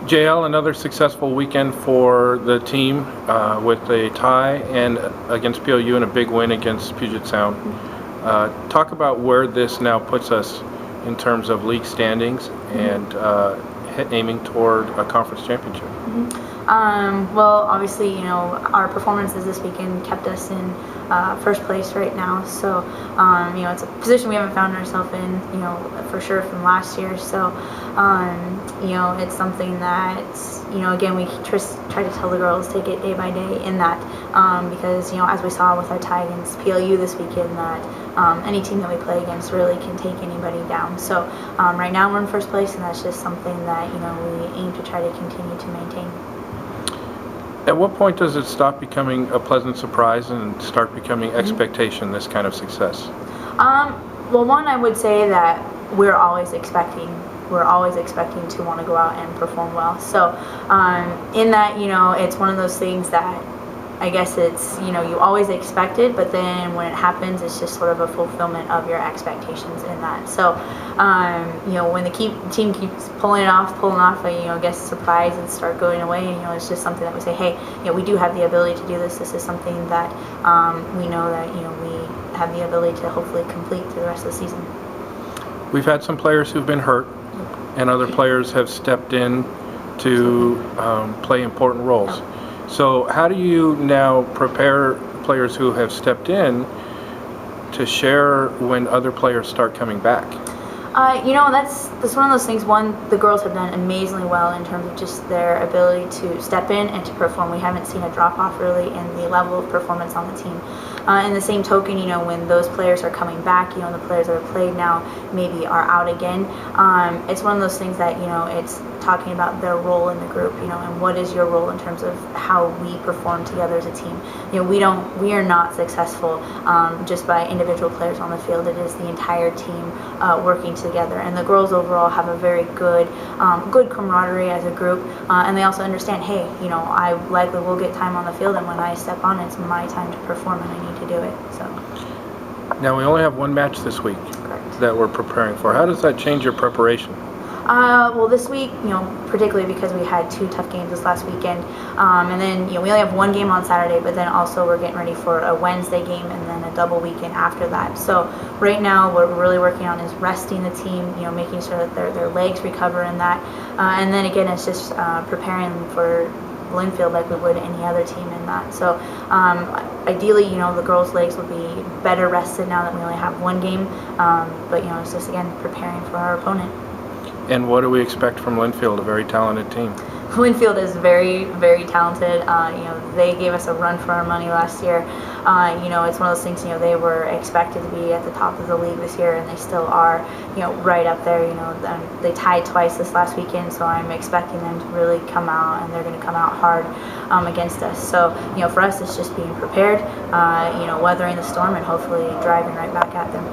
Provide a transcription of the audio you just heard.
Jael, another successful weekend for the team with a tie and against PLU and a big win against Puget Sound. Talk about where this now puts us in terms of league standings and aiming toward a conference championship. Well, obviously, our performances this weekend kept us in first place right now. So, it's a position we haven't found ourselves in, for sure from last year. So, it's something that, again, we try to tell the girls, take it day by day in that, because, as we saw with our tie against PLU this weekend, that any team that we play against really can take anybody down. So, right now we're in first place, and that's just something that, we aim to try to continue to maintain. At what point does it stop becoming a pleasant surprise and start becoming expectation, this kind of success? Well, one, I would say that we're always expecting to want to go out and perform well. So in that, it's one of those things that I guess it's, you always expect it, but then when it happens, it's just sort of a fulfillment of your expectations in that. So, when the team keeps pulling off, I guess surprise and start going away, it's just something that we say, hey, we do have the ability to do this. This is something that we know that, we have the ability to hopefully complete through the rest of the season. We've had some players who've been hurt, and other players have stepped in to play important roles. So how do you now prepare players who have stepped in to share when other players start coming back? That's one of those things. One, the girls have done amazingly well in terms of just their ability to step in and to perform. We haven't seen a drop off really in the level of performance on the team. In the same token, when those players are coming back, the players that have played now maybe are out again. It's one of those things that, it's talking about their role in the group, and what is your role in terms of how we perform together as a team. We are not successful just by individual players on the field. It is the entire team working together, and the girls overall have a very good camaraderie as a group, and they also understand, hey, I likely will get time on the field, and when I step on, it's my time to perform, and I need to do it. So now we only have one match this week. Correct. That we're preparing for. How does that change your preparation? Well, this week, particularly because we had 2 tough games this last weekend, and then, we only have 1 game on Saturday, but then also we're getting ready for a Wednesday game and then a double weekend after that. So right now, what we're really working on is resting the team, making sure that their legs recover in that, and then again, it's just preparing them for Linfield like we would any other team in that. So ideally, the girls' legs will be better rested now that we only have 1 game, but it's just again preparing for our opponent. And what do we expect from Linfield, a very talented team? Linfield is very, very talented. They gave us a run for our money last year. It's one of those things, they were expected to be at the top of the league this year, and they still are, right up there. They tied twice this last weekend, so I'm expecting them to really come out, and they're going to come out hard against us. So, for us, it's just being prepared, weathering the storm, and hopefully driving right back at them.